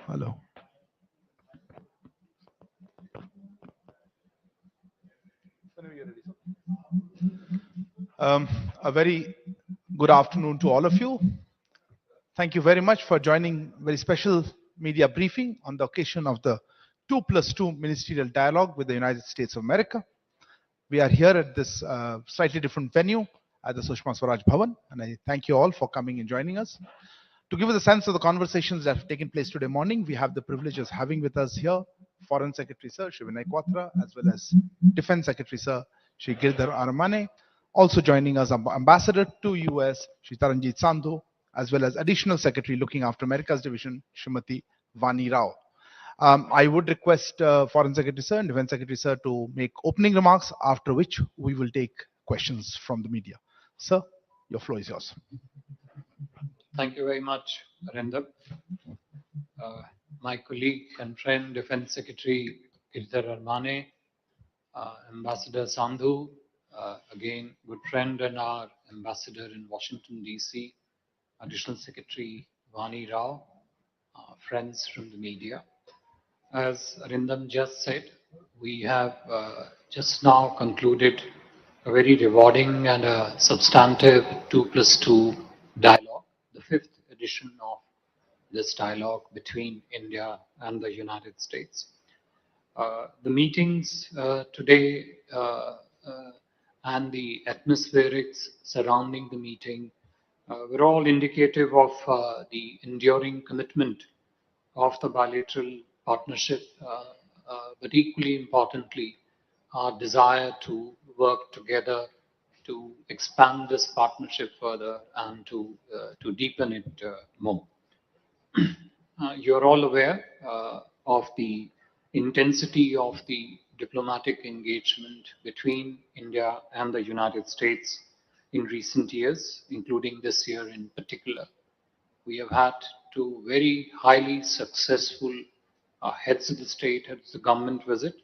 Hello. A very good afternoon to all of you. Thank you very much for joining very special media briefing on the occasion of the 2+2 ministerial dialogue with the United States of America. We are here at this slightly different venue at the Sushma Swaraj Bhavan, and I thank you all for coming and joining us. To give us a sense of the conversations that have taken place today morning, we have the privilege of having with us here Foreign Secretary Sir Shri Vinay Kwatra, as well as Defense Secretary Sir Shri Girdhar Aramane. Also joining us, Ambassador to US Shri Taranjit Sandhu, as well as Additional Secretary looking after America's division Srimati Vani Rao. I would request Foreign Secretary Sir and Defense Secretary Sir to make opening remarks, after which we will take questions from the media. Sir, your floor is yours. Thank you very much, Arindam. My colleague and friend, Defense Secretary Girdhar Armane, Ambassador Sandhu, again, good friend and our ambassador in Washington, D.C., Additional Secretary Vani Rao, friends from the media. As Arindam just said, we have just now concluded a very rewarding and a substantive 2+2 dialogue, the fifth edition of this dialogue between India and the United States. The meetings today and the atmospherics surrounding the meeting were all indicative of the enduring commitment of the bilateral partnership, but equally importantly, our desire to work together to expand this partnership further and to deepen it more. You're all aware of the intensity of the diplomatic engagement between India and the United States in recent years, including this year in particular. We have had two very highly successful heads of the state, heads of the government visit.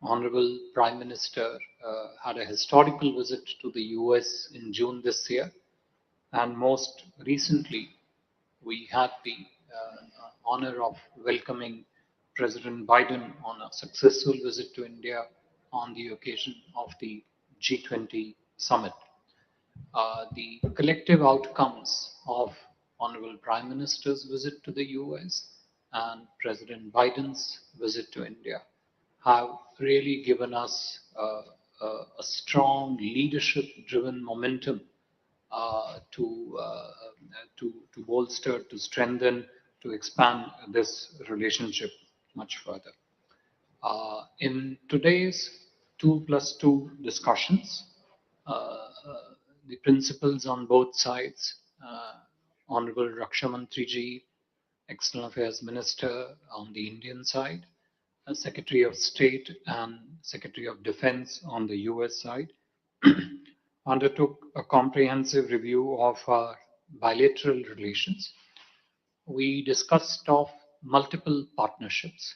Honorable Prime Minister had a historical visit to the U.S. in June this year, and most recently, we had the honor of welcoming President Biden on a successful visit to India on the occasion of the G20 summit. The collective outcomes of Honorable Prime Minister's visit to the US and President Biden's visit to India have really given us a strong leadership-driven momentum to bolster, to strengthen, to expand this relationship much further. In today's 2+2 discussions, the principals on both sides, Honorable Raksha Mantri Ji, External Affairs Minister on the Indian side, Secretary of State and Secretary of Defense on the US side, undertook a comprehensive review of our bilateral relations. We discussed of multiple partnerships.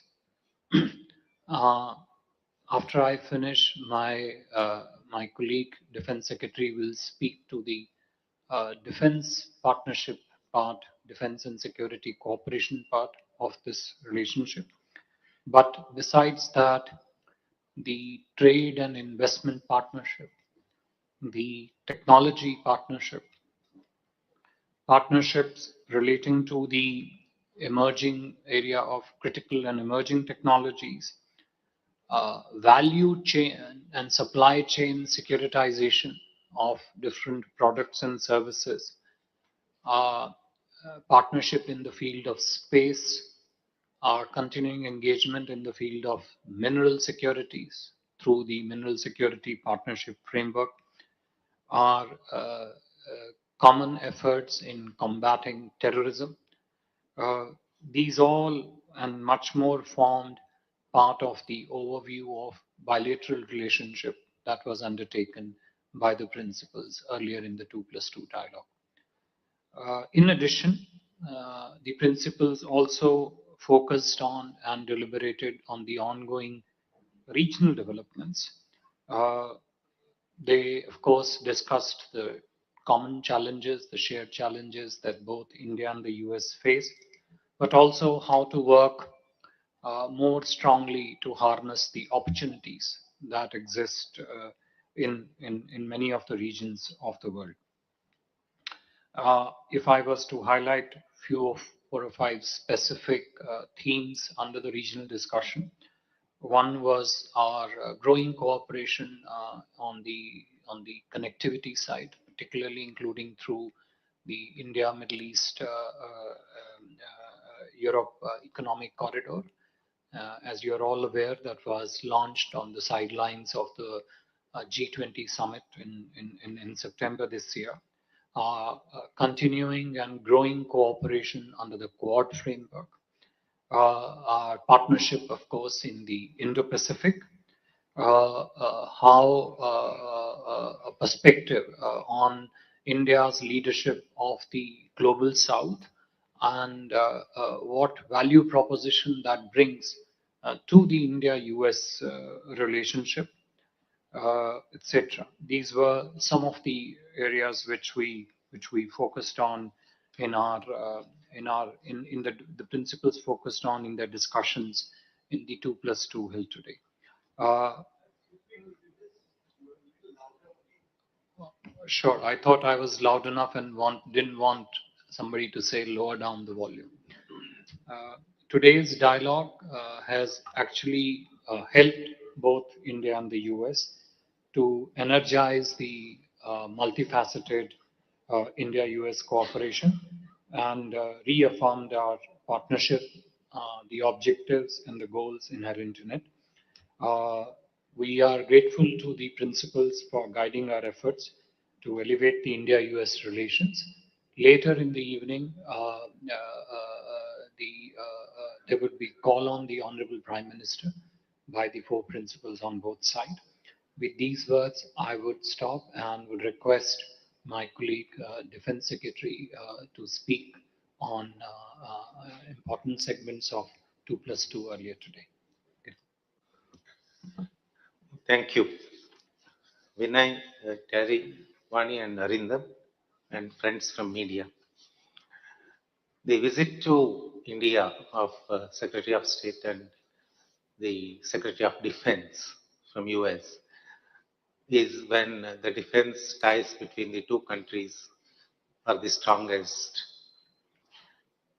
After I finish, my colleague, Defense Secretary, will speak to the defense partnership part, defense and security cooperation part of this relationship. But besides that, the trade and investment partnership, the technology partnership, partnerships relating to the emerging area of critical and emerging technologies, value chain and supply chain securitization of different products and services, partnership in the field of space, our continuing engagement in the field of mineral securities through the Mineral Security Partnership Framework, our common efforts in combating terrorism. These all and much more formed part of the overview of bilateral relationship that was undertaken by the principals earlier in the 2+2 dialogue. In addition, the principals also focused on and deliberated on the ongoing regional developments. They, of course, discussed the common challenges, the shared challenges that both India and the US face, but also how to work more strongly to harness the opportunities that exist in many of the regions of the world. If I was to highlight few of 4 or 5 specific themes under the regional discussion, one was our growing cooperation on the connectivity side, particularly including through the India, Middle East, Europe economic corridor. As you're all aware, that was launched on the sidelines of the G20 summit in September this year. Continuing and growing cooperation under the Quad framework, our partnership, of course, in the Indo-Pacific, how a perspective on India's leadership of the global South, and what value proposition that brings to the India-U.S. relationship, etc. These were some of the areas which we focused on in our in the principles focused on in the discussions in the 2+2 held today. Uh, sure, I thought I was loud enough and didn't want somebody to say lower down the volume. Uh, Today's dialogue has actually helped both India and the US to energize the multifaceted India-US cooperation and reaffirmed our partnership, the objectives and the goals inherent in it. Uh, we are grateful to the principals for guiding our efforts to elevate the India-US relations. Later in the evening, there would be call on the Honorable Prime Minister by the 4 principals on both sides. With these words, I would stop and would request my colleague, Defense Secretary, to speak on important segments of 2+2 earlier today. Thank you, Vinay, Terry, Vani, and Arindam, and friends from media. The visit to India of Secretary of State and the Secretary of Defense from US is when the defense ties between the two countries are the strongest.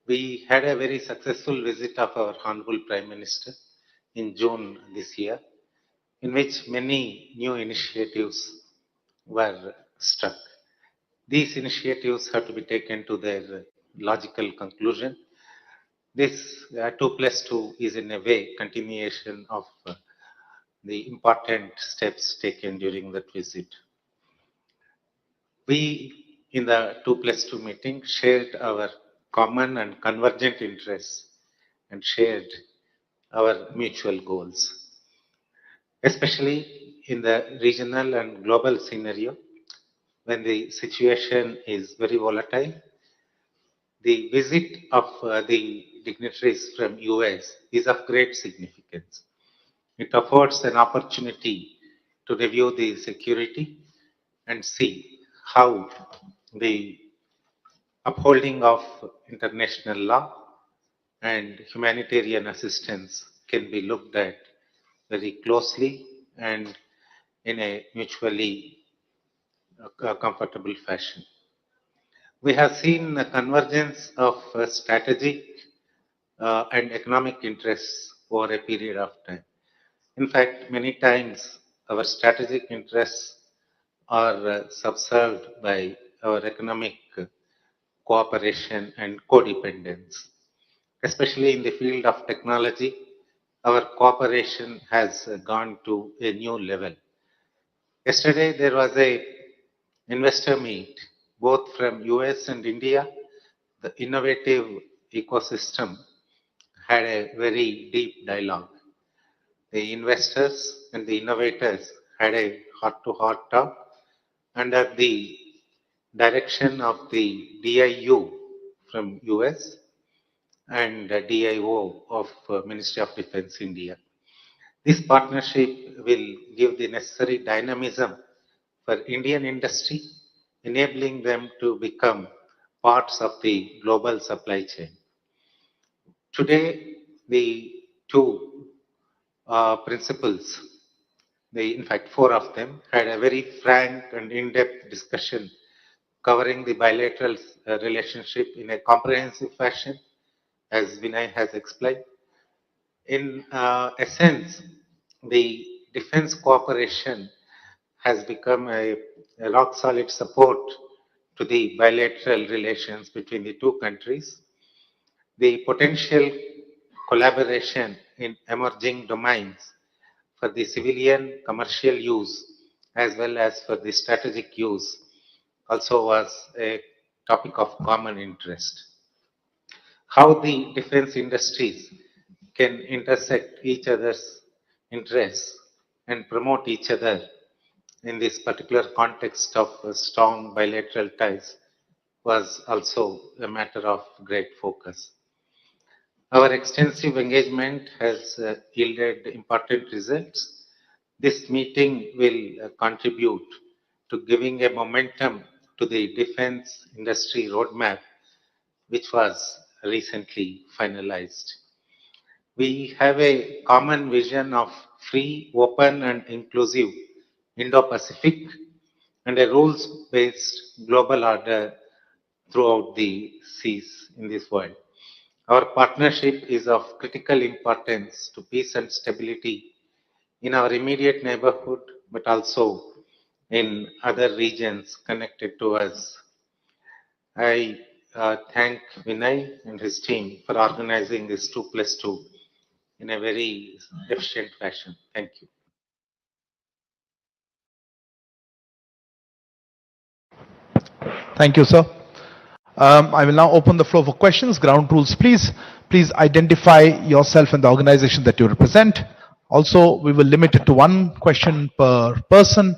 We had a very successful visit of our Honorable Prime Minister in June this year, in which many new initiatives were struck. These initiatives have to be taken to their logical conclusion. This 2+2 is in a way continuation of the important steps taken during that visit. We, in the 2+2 meeting, shared our common and convergent interests and shared our mutual goals, especially in the regional and global scenario when the situation is very volatile. The visit of the dignitaries from US is of great significance. It affords an opportunity to review the security and see how the upholding of international law and humanitarian assistance can be looked at very closely and in a mutually comfortable fashion. We have seen a convergence of strategic and economic interests over a period of time. In fact, many times our strategic interests are subserved by our economic cooperation and codependence. Especially in the field of technology, our cooperation has gone to a new level. Yesterday, there was a investor meet, both from US and India. The innovative ecosystem had a very deep dialogue. The investors and the innovators had a heart-to-heart talk under the direction of the DIU from US and DIO of Ministry of Defense India. This partnership will give the necessary dynamism for Indian industry, enabling them to become parts of the global supply chain. Today, the two principals, in fact, four of them, had a very frank and in-depth discussion covering the bilateral relationship in a comprehensive fashion, as Vinay has explained. In essence, the defense cooperation has become a rock solid support to the bilateral relations between the two countries. The potential collaboration in emerging domains for the civilian commercial use as well as for the strategic use also was a topic of common interest. How the defense industries can intersect each other's interests and promote each other in this particular context of strong bilateral ties was also a matter of great focus. Our extensive engagement has yielded important results. This meeting will contribute to giving a momentum to the defense industry roadmap, which was recently finalized. We have a common vision of free, open, and inclusive Indo Pacific and a rules based global order throughout the seas in this world. Our partnership is of critical importance to peace and stability in our immediate neighborhood, but also in other regions connected to us. I thank Vinay and his team for organizing this 2+2 in a very efficient fashion. Thank you. Thank you, sir. I will now open the floor for questions. Ground rules, please. Please identify yourself and the organization that you represent. Also, we will limit it to one question per person,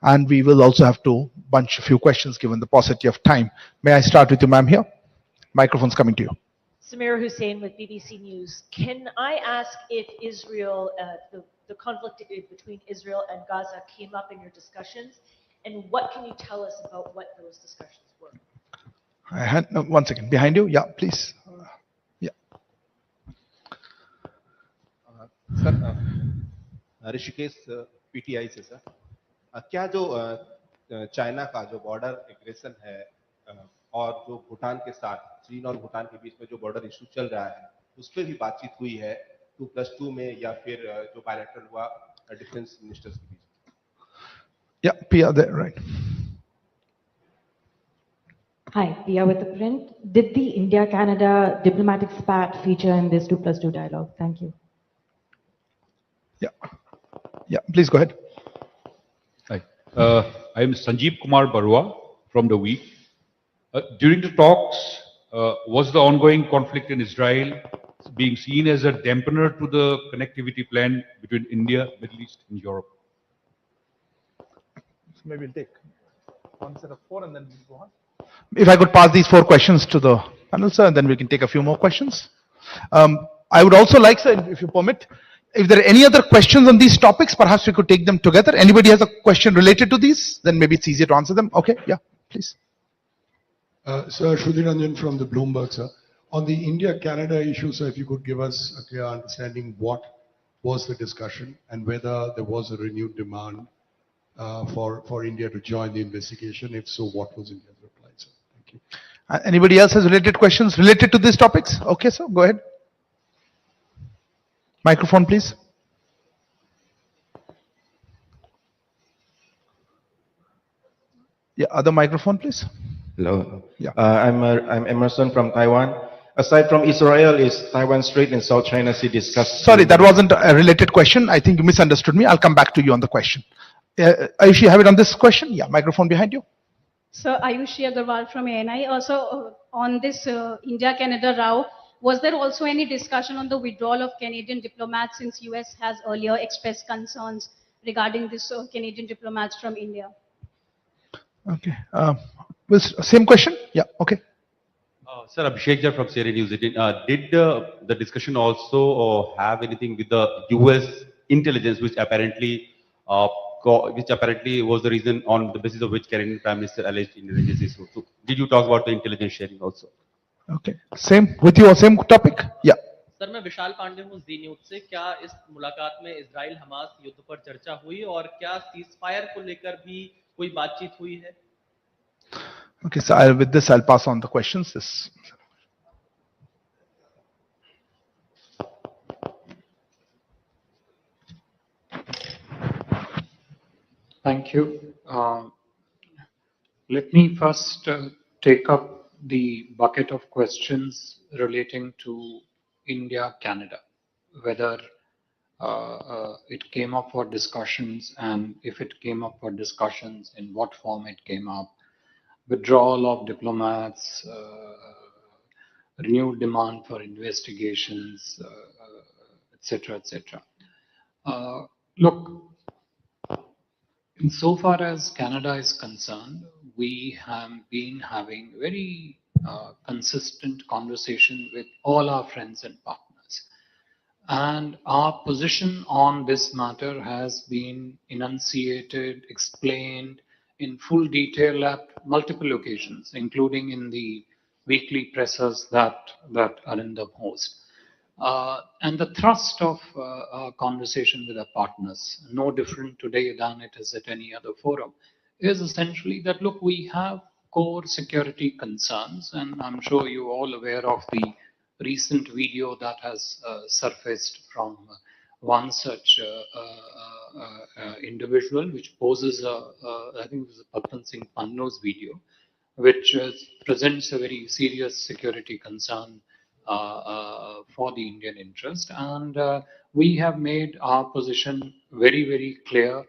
and we will also have to bunch a few questions given the paucity of time. May I start with you, ma'am, here? Microphone's coming to you. Samira Hussain with BBC News. Can I ask if Israel, the conflict between Israel and Gaza came up in your discussions, and what can you tell us about what those discussions were? I had, one second, behind you, yeah, please. Yeah. Sir Rishikesh PTI से sir क्या जो China का जो border aggression है और जो भूटान के साथ चीन और भूटान के बीच में जो बॉर्डर इशू चल रहा है उस पर भी बातचीत हुई है 2+2 में या फिर जो बायलैटरल हुआ डिफेंस मिनिस्टर्स के बीच? Yeah, Pia there, right. Hi, Pia with the print. Did the India-Canada diplomatic spat feature in this 2+2 dialogue? Thank you. Yeah. Yeah, please go ahead. Hi, I am Sanjeev Kumar Barua from The Week. During the talks, was the ongoing conflict in Israel being seen as a dampener to the connectivity plan between India, Middle East, and Europe? So maybe we'll take one set of four and then we'll go on. If I could pass these four questions to the panel, sir, and then we can take a few more questions. I would also like, sir, if you permit, if there are any other questions on these topics, perhaps we could take them together. Anybody has a question related to these? Then maybe it's easier to answer them. Okay, yeah, please. Sir, Shruti Ranjan from the Bloomberg, sir. On the India-Canada issue, sir, if you could give us a clear understanding what was the discussion and whether there was a renewed demand for India to join the investigation. If so, what was India's reply, sir? Thank you. Anybody else has related questions related to these topics? Okay, sir, go ahead. Microphone, please. Yeah, other microphone, please. Hello. Yeah. I'm Emerson from Taiwan. Aside from Israel, is Taiwan Strait in South China Sea discussed? Sorry, that wasn't a related question. I think you misunderstood me. I'll come back to you on the question. Ayushi, you have it on this question? Yeah, microphone behind you. Sir, Ayushi Agarwal from ANI. Also, on this India-Canada row, was there also any discussion on the withdrawal of Canadian diplomats since US has earlier expressed concerns regarding this Canadian diplomats from India? Okay. Same question? Yeah, okay. Sir, Abhishek Jha from Sierra News. Did the discussion also have anything with the US intelligence, which apparently was the reason on the basis of which Canadian Prime Minister alleged intelligence? So did you talk about the intelligence sharing also? Okay. Same with you or same topic? Yeah. Sir मैं विशाल पांडे हूँ जी news से। क्या इस मुलाकात में Israel Hamas युद्ध पर चर्चा हुई और क्या सीज फायर को लेकर भी कोई बातचीत हुई है? Okay, so with this, I'll pass on the questions. Thank you. Let me first take up the bucket of questions relating to India-Canada, whether it came up for discussions, and if it came up for discussions, in what form it came up, withdrawal of diplomats, renewed demand for investigations, etc., etc. Look, insofar as Canada is concerned, we have been having very consistent conversation with all our friends and partners. And our position on this matter has been enunciated, explained in full detail at multiple occasions, including in the weekly pressers that Arindam hosts. And the thrust of our conversation with our partners, no different today than it is at any other forum, is essentially that, look, we have core security concerns, and I'm sure you're all aware of the recent video that has surfaced from one such individual, which poses I think it was a Pathan Singh Panno's video, which presents a very serious security concern for the Indian interest. And we have made our position very, very clear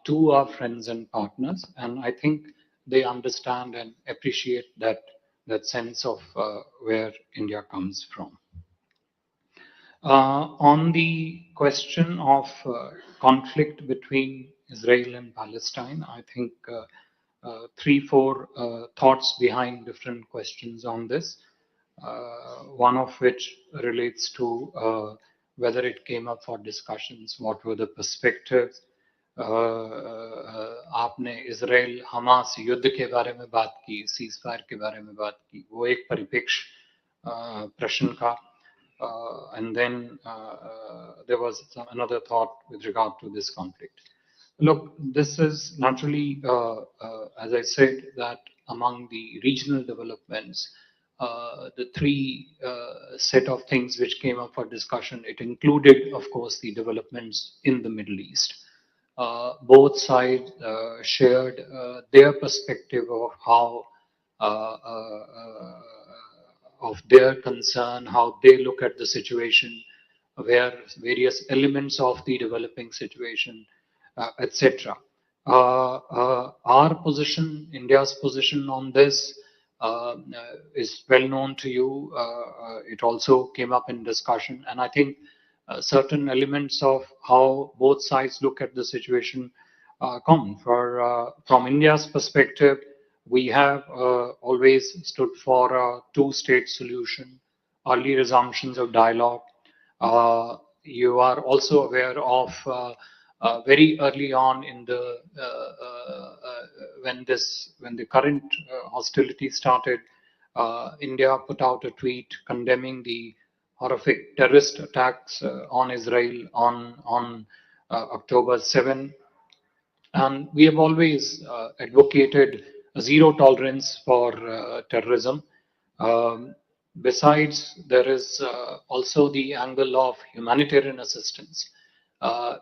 to our friends and partners. And I think they understand and appreciate that sense of where India comes from. On the question of conflict between Israel and Palestine, I think three, four thoughts behind different questions on this. One of which relates to whether it came up for discussions, what were the perspectives. आपने Israel Hamas युद्ध के बारे में बात की, cease fire के बारे में बात की, वो एक परिप्रेक्ष्य प्रश्न का. And then there was another thought with regard to this conflict. Look, this is naturally, as I said, that among the regional developments, the three set of things which came up for discussion, it included, of course, the developments in the Middle East. Both sides shared their perspective of how of their concern, how they look at the situation, where various elements of the developing situation, etc. Our position, India's position on this is well known to you. It also came up in discussion, and I think certain elements of how both sides look at the situation come. From India's perspective, we have always stood for a two-state solution, early resumptions of dialogue. You are also aware of very early on in the when the current hostility started, India put out a tweet condemning the horrific terrorist attacks on Israel on October 7. And we have always advocated zero tolerance for terrorism. Besides, there is also the angle of humanitarian assistance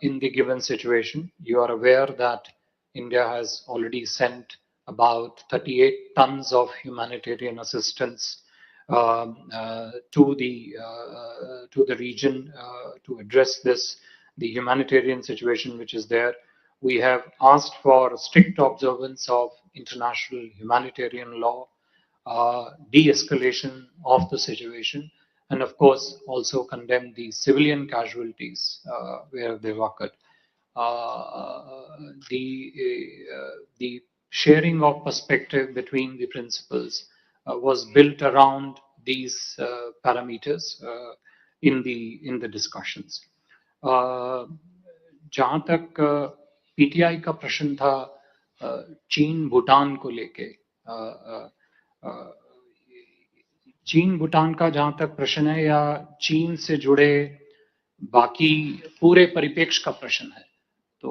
in the given situation. You are aware that India has already sent about 38 tons of humanitarian assistance to the region to address the humanitarian situation which is there. We have asked for strict observance of international humanitarian law, de-escalation of the situation, and of course also condemn the civilian casualties where they've occurred. The sharing of perspective between the principles was built around these parameters in the discussions. जहाँ तक PTI का प्रश्न था चीन भूटान को लेके, चीन भूटान का जहां तक प्रश्न है या चीन से जुड़े बाकी पूरे परिप्रेक्ष्य का प्रश्न है, तो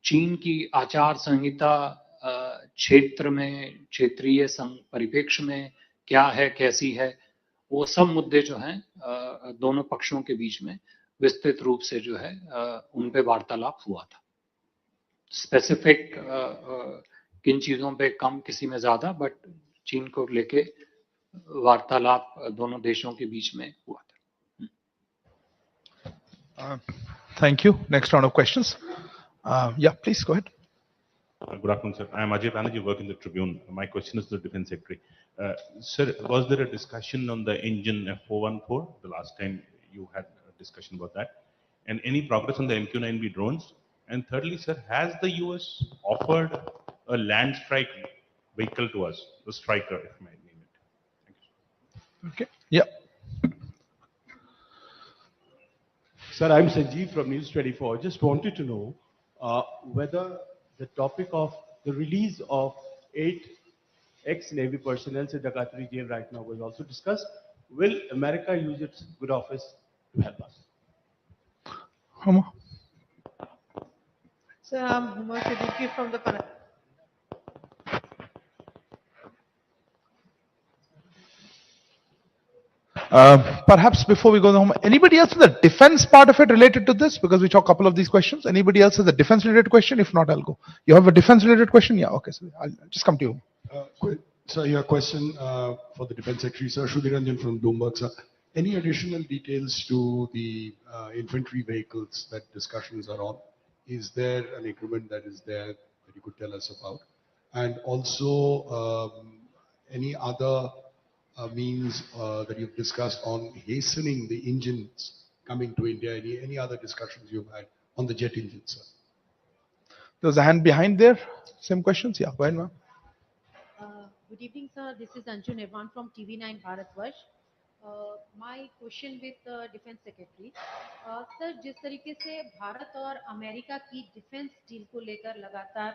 चीन की आचार संहिता क्षेत्र में, क्षेत्रीय परिप्रेक्ष्य में क्या है, कैसी है, वो सब मुद्दे जो हैं दोनों पक्षों के बीच में विस्तृत रूप से जो है उन पे वार्तालाप हुआ था. स्पेसिफिक किन चीजों पे कम, किसी में ज्यादा, बट चीन को लेके वार्तालाप दोनों देशों के बीच में हुआ था. Thank you. Next round of questions. Yeah, please go ahead. Good afternoon, sir. I am Ajay Banerjee, work in the Tribune. My question is to the Defense Secretary. Sir, was there a discussion on the engine F414? The last time you had a discussion about that. And any progress on the MQ-9B drones? And thirdly, sir, has the US offered a land strike vehicle to us, the Striker, if I may name it? Thank you. Okay. Yeah. Sir, I'm Sanjeev from News 24. Just wanted to know whether the topic of the release of 8 ex-Navy personnel in the Qatari jail right now was also discussed. Will America use its good office to help us? Huma. Sir, I'm Huma Siddiqui from the Kannada. Perhaps before we go home, anybody else in the defense part of it related to this? Because we talk a couple of these questions. Anybody else has a defense related question? If not, I'll go. You have a defense related question? Yeah, okay. So I'll just come to you. So your question for the Defense Secretary, sir, Shudhiranjan from Bloomberg, sir. Any additional details to the infantry vehicles that discussions are on? Is there an agreement that is there that you could tell us about? And also any other means that you've discussed on hastening the engines coming to India? Any other discussions you've had on the jet engines, sir? There's a hand behind there. Same questions? Yeah, go ahead, ma'am. Good evening, sir. This is Anju Nirvan from TV9 Bharatvarsh. My question with Defense Secretary. Sir, जिस तरीके से भारत और America की defence deal को लेकर लगातार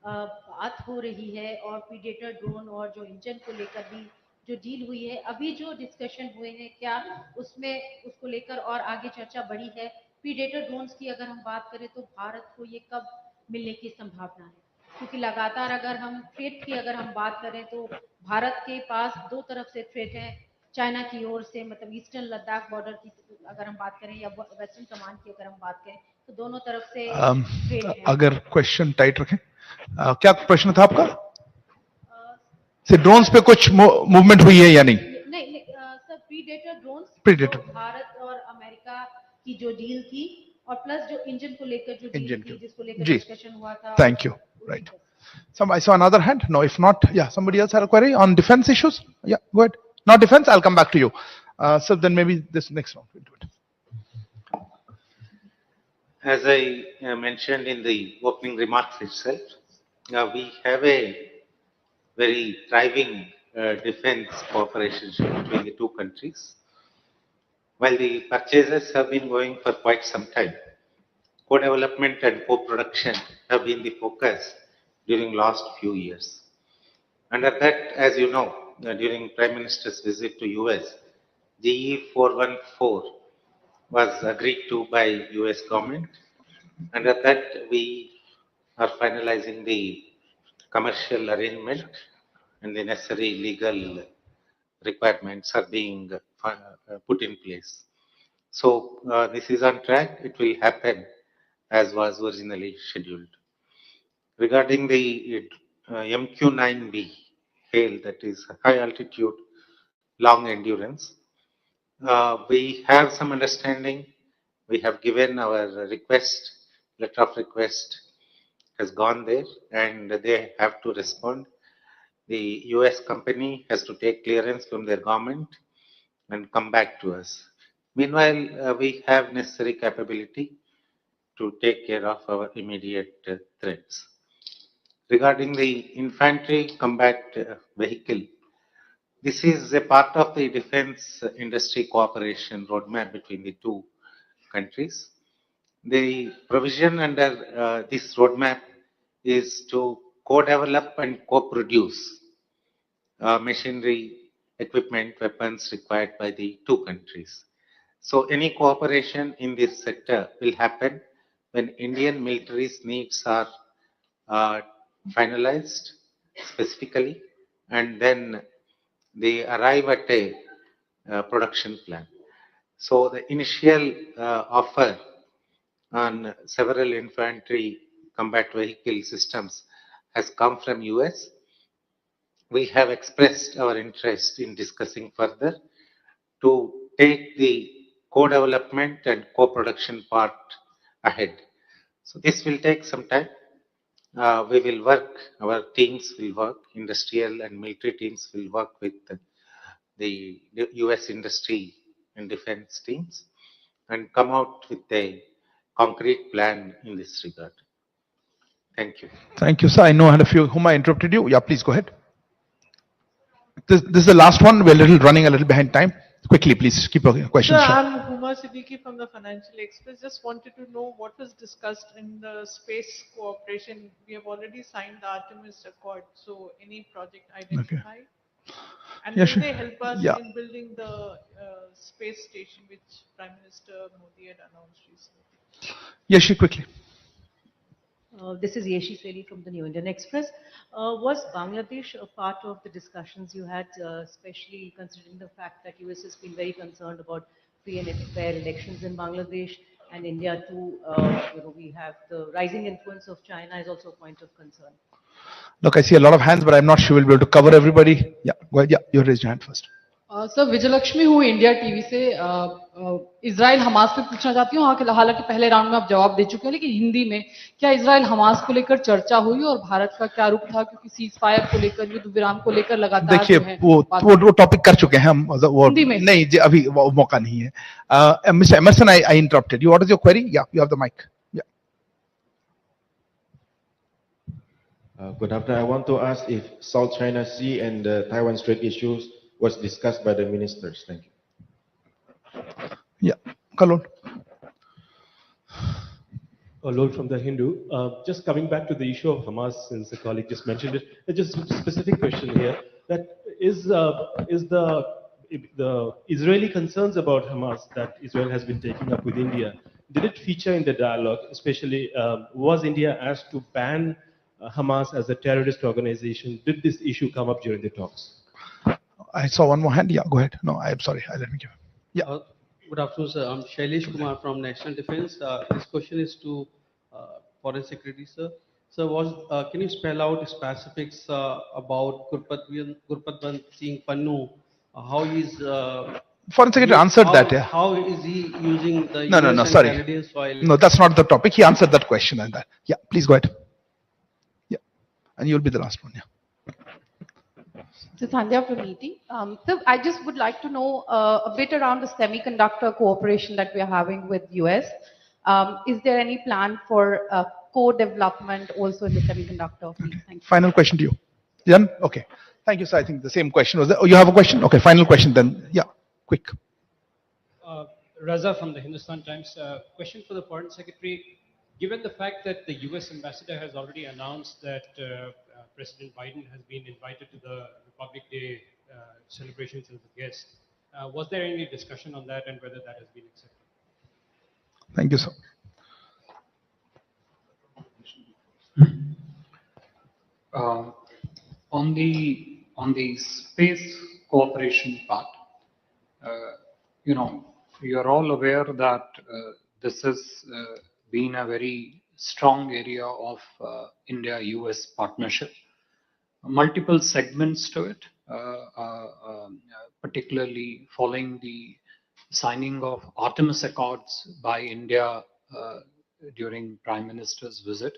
बात हो रही है और प्रीडेटर ड्रोन और जो इंजन को लेकर भी जो डील हुई है, अभी जो डिस्कशन हुए हैं, क्या उसमें उसको लेकर और आगे चर्चा बढ़ी है? प्रीडेटर ड्रोन्स की अगर हम बात करें तो भारत को ये कब मिलने की संभावना है? क्योंकि लगातार अगर हम थ्रेट की अगर हम बात करें तो भारत के पास दो तरफ से थ्रेट है, चाइना की ओर से, मतलब ईस्टर्न लद्दाख बॉर्डर की अगर हम बात करें या वेस्टर्न कमांड की अगर हम बात करें तो दोनों तरफ से थ्रेट है. अगर क्वेश्चन टाइट रखें, क्या प्रश्न था आपका? से ड्रोन्स पे कुछ मूवमेंट हुई है या नहीं? नहीं sir, predator drones, predator Bharat और अमेरिका की जो डील थी और प्लस जो इंजन को लेकर जो डील थी, जिसको लेकर डिस्कशन हुआ था. Thank you. Right. I saw another hand. No, if not, yeah, somebody else had a query on defense issues. Yeah, go ahead. Not defense, I'll come back to you. So then maybe this next round we'll do it. As I mentioned in the opening remarks itself, we have a very thriving defense cooperation between the two countries. While the purchases have been going for quite some time, co-development and co-production have been the focus during last few years. Under that, as you know, during Prime Minister's visit to US, GE 414 was agreed to by US government. Under that, we are finalizing the commercial arrangement and the necessary legal requirements are being put in place. So this is on track. It will happen as was originally scheduled. Regarding the MQ-9B hail, that is high altitude, long endurance, we have some understanding. We have given our request, letter of request has gone there and they have to respond. The US company has to take clearance from their government and come back to us. Meanwhile, we have necessary capability to take care of our immediate threats. Regarding the infantry combat vehicle, this is a part of the defense industry cooperation roadmap between the two countries. The provision under this roadmap is to co-develop and co-produce machinery, equipment, weapons required by the two countries. So any cooperation in this sector will happen when Indian military's needs are uh, finalized specifically, and then they arrive at a production plan. So the initial offer on several infantry combat vehicle systems has come from US. We have expressed our interest in discussing further to take the co-development and co-production part ahead. So this will take some time. We will work, our teams will work, industrial and military teams will work with the US industry and defense teams and come out with a concrete plan in this regard. Thank you. Thank you, sir. I know I had a few whom I interrupted you. Yeah, please go ahead. This is the last one. We're running a little behind time. Quickly, please keep your questions Sir, short. I'm Huma Siddiqui from the Financial Express. Just wanted to know what was discussed in the space cooperation. We have already signed the Artemis Accord, so any project identified? And Yeah, will sure. they help us Yeah. in building the space station which Prime Minister Modi had announced recently? Yeshi, quickly. This is Yeshi Seli from the New Indian Express. Was Bangladesh a part of the discussions you had, especially considering the fact that US has been very concerned about free and fair elections in Bangladesh, and India too? We have the rising influence of China is also a point of concern. Look, I see a lot of hands, but I'm not sure we'll be able to cover everybody. Yeah, go ahead. Yeah, you raised your hand first. Sir Vijayalakshmi हूँ India TV से Israel Hamas पे पूछना चाहती हूँ हालांकि पहले round में आप जवाब दे चुके हैं लेकिन हिंदी में क्या इजराइल हमास को लेकर चर्चा हुई और भारत का क्या रुख था क्योंकि सीज फायर को लेकर युद्ध विराम को लेकर लगातार देखिए जो है वो टॉपिक कर चुके हैं हम वो नहीं जी अभी वो मौका नहीं है mister Emerson I interrupted you what is your query या you have the mic Good afternoon. I want to ask if South China Sea and the Taiwan Strait issues was discussed by the ministers. Thank you. Yeah, Kalon. Lord from the Hindu. Just coming back to the issue of Hamas, since the colleague just mentioned it, just a specific question here: that is the Israeli concerns about Hamas that Israel has been taking up with India? Did it feature in the dialogue? Especially, was India asked to ban Hamas as a terrorist organization? Did this issue come up during the talks? I saw one more hand. Yeah, go ahead. No, I'm sorry. Let me give. Yeah. Good afternoon, sir. I'm Shailesh Kumar from National Defense. This question is to Foreign Secretary, sir. Sir, can you spell out specifics about Gurpatwant Singh Pannu? How is Foreign Secretary answered that. Yeah. How is he using the No, US and sorry. Canadian soil? No, that's not the topic. He answered that question and that. Yeah, please go ahead. Yeah, and you'll be the last one. Yeah. So Sandhya from ET. So I just would like to know a bit around the semiconductor cooperation that we are having with US. Is there any plan for co-development also in the semiconductor field? Thank you. Final question to you. Jan? Okay. Thank you, sir. I think the same question was there. Oh, you have a question? Okay, final question then. Yeah, quick. Raza from the Hindustan Times. Question for the Foreign Secretary. Given the fact that the US ambassador has already announced that President Biden has been invited to the Republic Day celebrations as a guest, was there any discussion on that and whether that has been accepted? Thank you, sir. On the space cooperation part, you're all aware that this has been a very strong area of India-U.S. partnership. Multiple segments to it, particularly following the signing of Artemis Accords by India during Prime Minister's visit,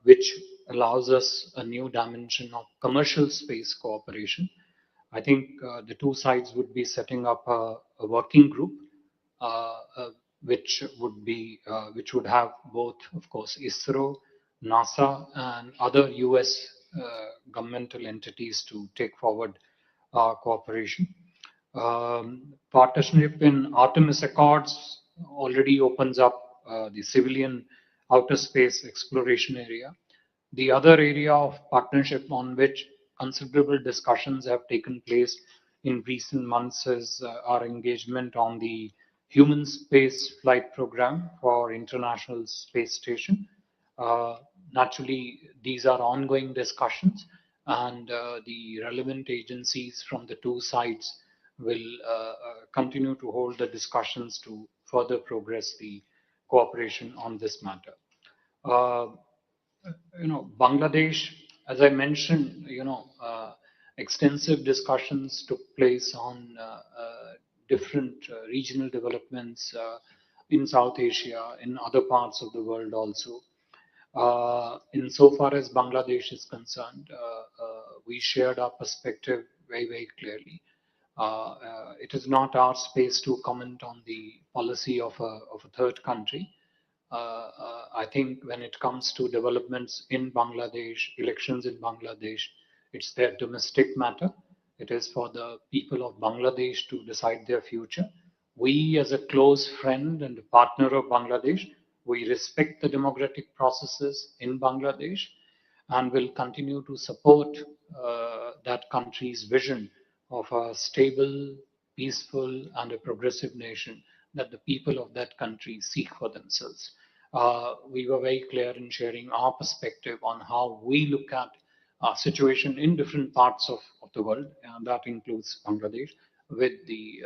which allows us a new dimension of commercial space cooperation. I think the two sides would be setting up a working group, which would have both, of course, ISRO, NASA, and other US governmental entities to take forward cooperation. Partnership in Artemis Accords already opens up the civilian outer space exploration area. The other area of partnership on which considerable discussions have taken place in recent months is our engagement on the human space flight program for International Space Station. Naturally, these are ongoing discussions, and the relevant agencies from the two sides will continue to hold the discussions to further progress the cooperation on this matter. Uh, Bangladesh, as I mentioned, extensive discussions took place on different regional developments in South Asia, in other parts of the world also. Insofar as Bangladesh is concerned, we shared our perspective very, very clearly. It is not our space to comment on the policy of a third country. I think when it comes to developments in Bangladesh, elections in Bangladesh, it's their domestic matter. It is for the people of Bangladesh to decide their future. We, as a close friend and partner of Bangladesh, we respect the democratic processes in Bangladesh and will continue to support that country's vision of a stable, peaceful, and a progressive nation that the people of that country seek for themselves. We were very clear in sharing our perspective on how we look at our situation in different parts of the world, and that includes Bangladesh, with the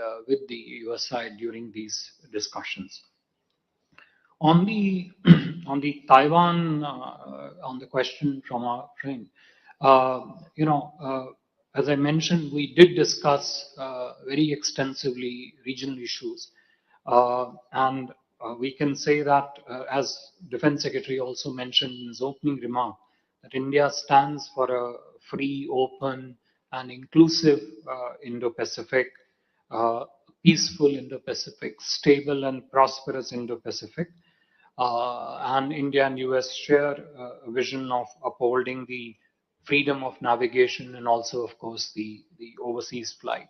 US side during these discussions. On the on the Taiwan, on the question from our friend, uh, you know, as I mentioned, we did discuss very extensively regional issues, and we can say that, as Defense Secretary also mentioned in his opening remark, that India stands for a free, open, and inclusive Indo-Pacific, peaceful Indo-Pacific, stable and prosperous Indo-Pacific. And India and US share a vision of upholding the freedom of navigation and also, of course, the overseas flight.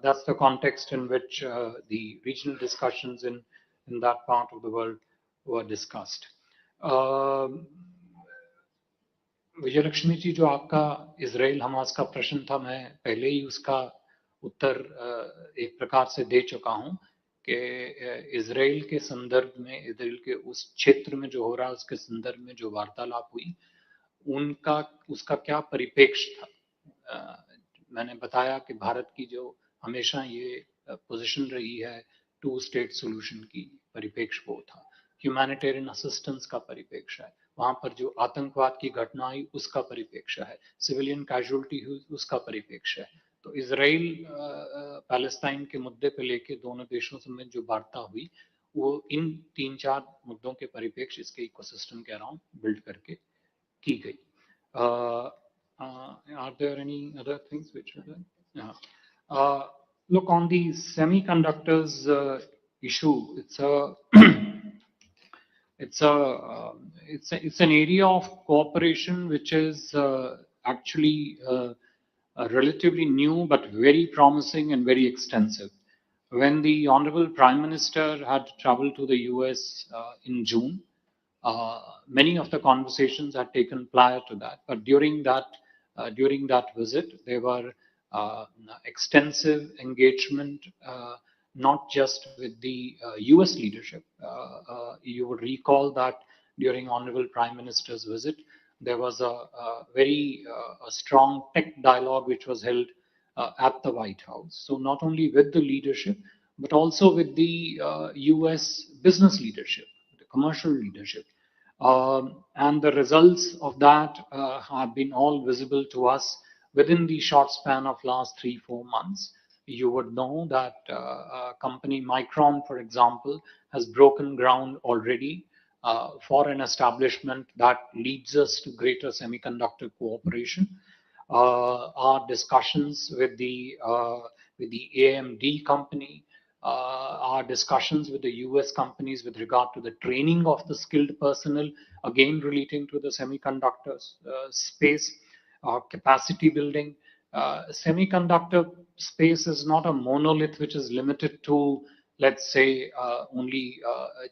That's the context in which the regional discussions in that part of the world were discussed. विजय लक्ष्मी जी, जो आपका Israel Hamas का प्रश्न था, मैं पहले ही उसका उत्तर एक प्रकार से दे चुका हूं कि इसराइल के संदर्भ में, इसराइल के उस क्षेत्र में जो हो रहा है उसके संदर्भ में जो वार्तालाप हुई, उसका क्या परिप्रेक्ष्य था. मैंने बताया कि भारत की जो हमेशा ये पोजीशन रही है टू स्टेट सोल्यूशन की परिप्रेक्ष्य वो था. ह्यूमैनिटेरियन असिस्टेंस का परिप्रेक्ष्य है, वहां पर जो आतंकवाद की घटना आई उसका परिप्रेक्ष्य है, सिविलियन कैजुअलिटी हुई उसका परिप्रेक्ष्य है. तो इसराइल पैलेस्टाइन के मुद्दे पे लेके दोनों देशों में जो वार्ता हुई वो इन 3-4 मुद्दों के परिप्रेक्ष्य इसके इकोसिस्टम के अराउंड बिल्ड करके की गई. Are there any other things which are there? Yeah. Look, on the semiconductors issue, it's an area of cooperation which is actually relatively new but very promising and very extensive. When the Honorable Prime Minister had traveled to the US in June, many of the conversations had taken prior to that, but during that visit, there were extensive engagement, not just with the US leadership. You would recall that during Honorable Prime Minister's visit, there was a very strong tech dialogue which was held at the White House. So not only with the leadership, but also with the US business leadership, the commercial leadership. And the results of that have been all visible to us within the short span of last 3-4 months. You would know that company Micron, for example, has broken ground already for an establishment that leads us to greater semiconductor cooperation. Our discussions with the AMD company, our discussions with the US companies with regard to the training of the skilled personnel, again relating to the semiconductor space, capacity building. Semiconductor space is not a monolith which is limited to, let's say, only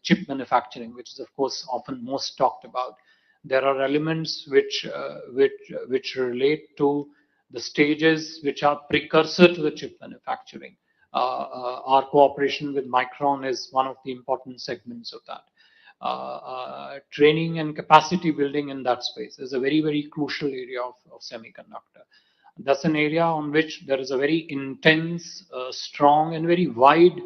chip manufacturing, which is of course often most talked about. there are elements which relate to the stages which are precursor to the chip manufacturing. Our cooperation with Micron is one of the important segments of that. Training and capacity building in that space is a very, very crucial area of semiconductor. That's an area on which there is a very intense, strong, and very wide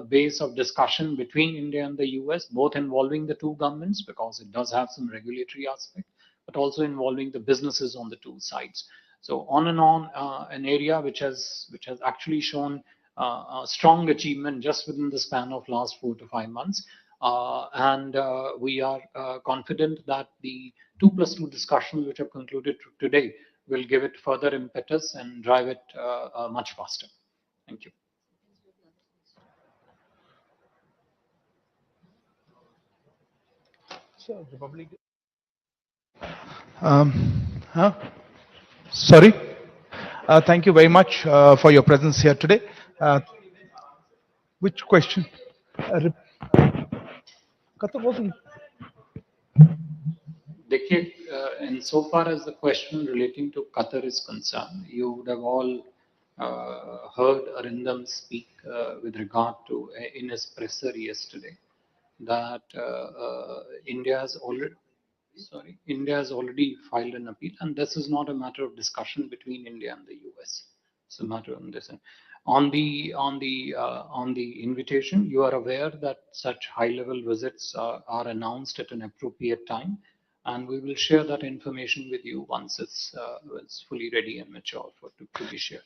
base of discussion between India and the US, both involving the two governments because it does have some regulatory aspect, but also involving the businesses on the two sides. So on and on, an area which has actually shown a strong achievement just within the span of last 4 to 5 months. And we are confident that the 2+2 discussions which have concluded today will give it further impetus and drive it much faster. Thank you. Sorry. Thank you very much for your presence here today. Which question? Dekhiye, insofar as the question relating to Qatar is concerned, you would have all heard Arindam speak with regard to, in his presser yesterday, that India has already filed an appeal, and this is not a matter of discussion between India and the US. It's a matter of this. On the invitation, you are aware that such high-level visits are announced at an appropriate time, and we will share that information with you once it's fully ready and mature to be shared.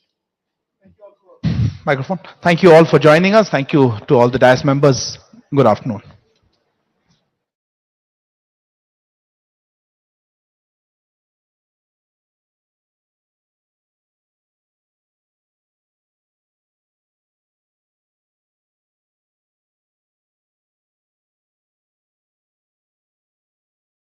Microphone. Thank you all for joining us. Thank you to all the DIAS members. Good afternoon.